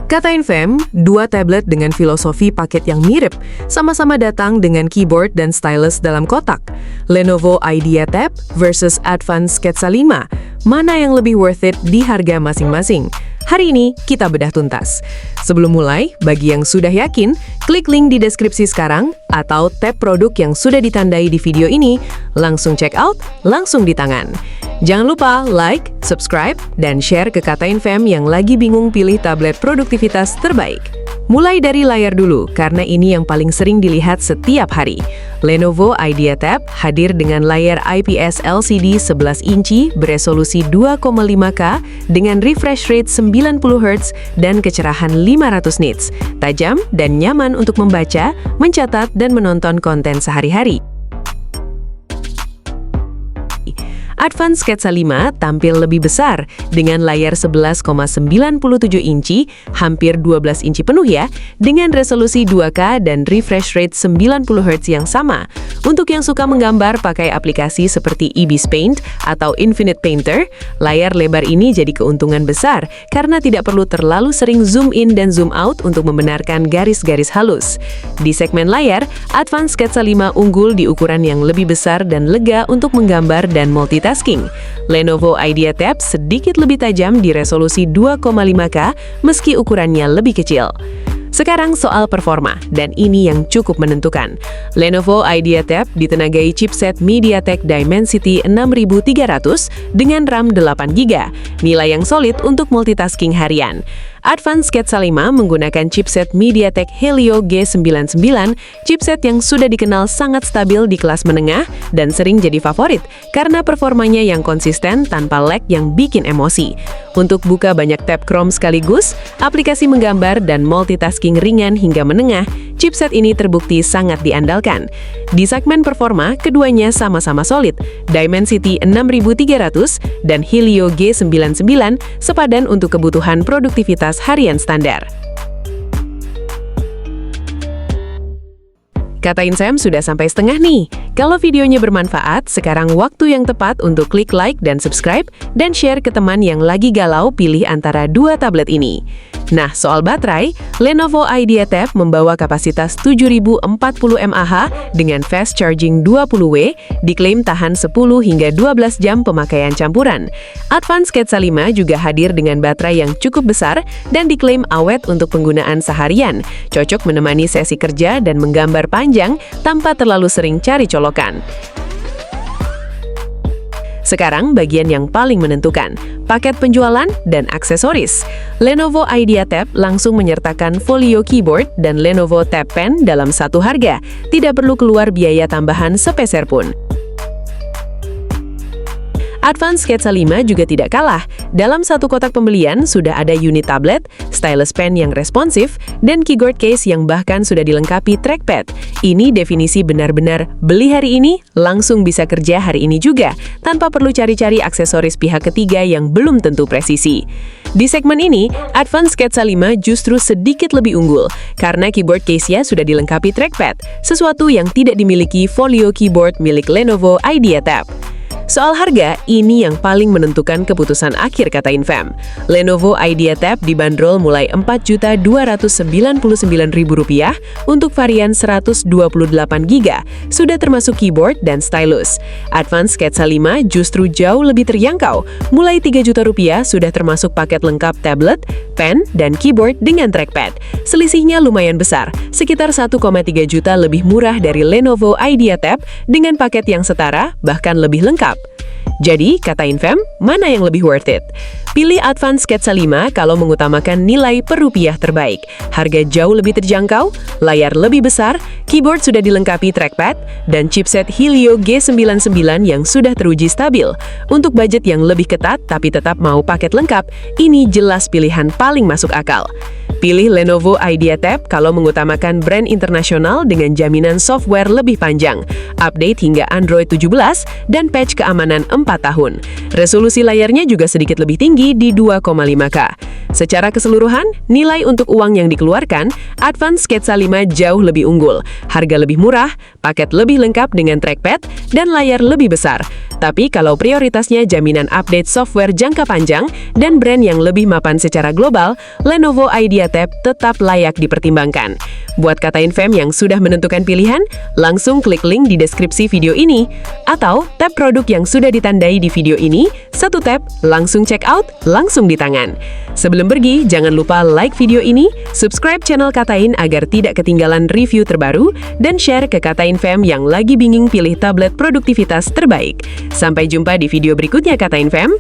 Katain Fam, dua tablet dengan filosofi paket yang mirip, sama-sama datang dengan keyboard dan stylus dalam kotak. Lenovo IdeaTab versus Advance Sketsa 5, mana yang lebih worth it di harga masing-masing? Hari ini kita bedah tuntas. Sebelum mulai, bagi yang sudah yakin, klik link di deskripsi sekarang atau tab produk yang sudah ditandai di video ini, langsung check out, langsung di tangan. Jangan lupa like, subscribe, dan share ke Katain Fam yang lagi bingung pilih tablet produktivitas terbaik. Mulai dari layar dulu, karena ini yang paling sering dilihat setiap hari. Lenovo IdeaTab hadir dengan layar IPS LCD 11 inci beresolusi 2,5K dengan refresh rate 90 Hz dan kecerahan 500 nits, tajam dan nyaman untuk membaca, mencatat, dan menonton konten sehari-hari. Advance Sketsa 5 tampil lebih besar dengan layar 11,97 inci, hampir 12 inci penuh ya, dengan resolusi 2K dan refresh rate 90 Hz yang sama. Untuk yang suka menggambar pakai aplikasi seperti Ibis Paint atau Infinite Painter, layar lebar ini jadi keuntungan besar karena tidak perlu terlalu sering zoom in dan zoom out untuk membenarkan garis-garis halus. Di segmen layar, Advance Sketsa 5 unggul di ukuran yang lebih besar dan lega untuk menggambar dan multitasking. Lenovo IdeaTab sedikit lebih tajam di resolusi 2,5K meski ukurannya lebih kecil. Sekarang soal performa, dan ini yang cukup menentukan. Lenovo IdeaTab ditenagai chipset MediaTek Dimensity 6300 dengan RAM 8GB, nilai yang solid untuk multitasking harian. Advance Sketsa 5 menggunakan chipset MediaTek Helio G99, chipset yang sudah dikenal sangat stabil di kelas menengah dan sering jadi favorit karena performanya yang konsisten tanpa lag yang bikin emosi. Untuk buka banyak tab Chrome sekaligus, aplikasi menggambar dan multitasking ringan hingga menengah, chipset ini terbukti sangat diandalkan. Di segmen performa, keduanya sama-sama solid. Dimensity 6300 dan Helio G99 sepadan untuk kebutuhan produktivitas harian standar. Katain Sam sudah sampai setengah nih. Kalau videonya bermanfaat, sekarang waktu yang tepat untuk klik like dan subscribe, dan share ke teman yang lagi galau pilih antara dua tablet ini. Nah, soal baterai, Lenovo IdeaTab membawa kapasitas 7040 mAh dengan fast charging 20W, diklaim tahan 10 hingga 12 jam pemakaian campuran. Advance Sketsa 5 juga hadir dengan baterai yang cukup besar dan diklaim awet untuk penggunaan seharian, cocok menemani sesi kerja dan menggambar panjang tanpa terlalu sering cari colokan. Sekarang bagian yang paling menentukan, paket penjualan dan aksesoris. Lenovo IdeaTab langsung menyertakan folio keyboard dan Lenovo Tab Pen dalam satu harga, tidak perlu keluar biaya tambahan sepeser pun. Advance Sketsa 5 juga tidak kalah. Dalam satu kotak pembelian sudah ada unit tablet, stylus pen yang responsif, dan keyboard case yang bahkan sudah dilengkapi trackpad. Ini definisi benar-benar beli hari ini, langsung bisa kerja hari ini juga, tanpa perlu cari-cari aksesoris pihak ketiga yang belum tentu presisi. Di segmen ini, Advance Sketsa 5 justru sedikit lebih unggul, karena keyboard case-nya sudah dilengkapi trackpad, sesuatu yang tidak dimiliki folio keyboard milik Lenovo IdeaTab. Soal harga, ini yang paling menentukan keputusan akhir Katain Fam. Lenovo IdeaTab dibanderol mulai Rp4.299.000 untuk varian 128GB, sudah termasuk keyboard dan stylus. Advance Sketsa 5 justru jauh lebih terjangkau, mulai Rp3 juta sudah termasuk paket lengkap tablet, pen, dan keyboard dengan trackpad. Selisihnya lumayan besar, sekitar 1,3 juta lebih murah dari Lenovo IdeaTab dengan paket yang setara, bahkan lebih lengkap. Jadi, Katain Fam, mana yang lebih worth it? Pilih Advance Sketsa 5 kalau mengutamakan nilai per rupiah terbaik. Harga jauh lebih terjangkau, layar lebih besar, keyboard sudah dilengkapi trackpad, dan chipset Helio G99 yang sudah teruji stabil. Untuk budget yang lebih ketat tapi tetap mau paket lengkap, ini jelas pilihan paling masuk akal. Pilih Lenovo IdeaTab kalau mengutamakan brand internasional dengan jaminan software lebih panjang, update hingga Android 17, dan patch keamanan 4 tahun. Resolusi layarnya juga sedikit lebih tinggi di 2,5K. Secara keseluruhan, nilai untuk uang yang dikeluarkan, Advance Sketsa 5 jauh lebih unggul, harga lebih murah, paket lebih lengkap dengan trackpad, dan layar lebih besar. Tapi kalau prioritasnya jaminan update software jangka panjang dan brand yang lebih mapan secara global, Lenovo IdeaTab tetap layak dipertimbangkan. Buat Katain Fam yang sudah menentukan pilihan, langsung klik link di deskripsi video ini. Atau tab produk yang sudah ditandai di video ini, satu tab, langsung check out, langsung di tangan. Sebelum pergi, jangan lupa like video ini, subscribe channel Katain agar tidak ketinggalan review terbaru, dan share ke Katain Fam yang lagi bingung pilih tablet produktivitas terbaik. Sampai jumpa di video berikutnya Katain Fam.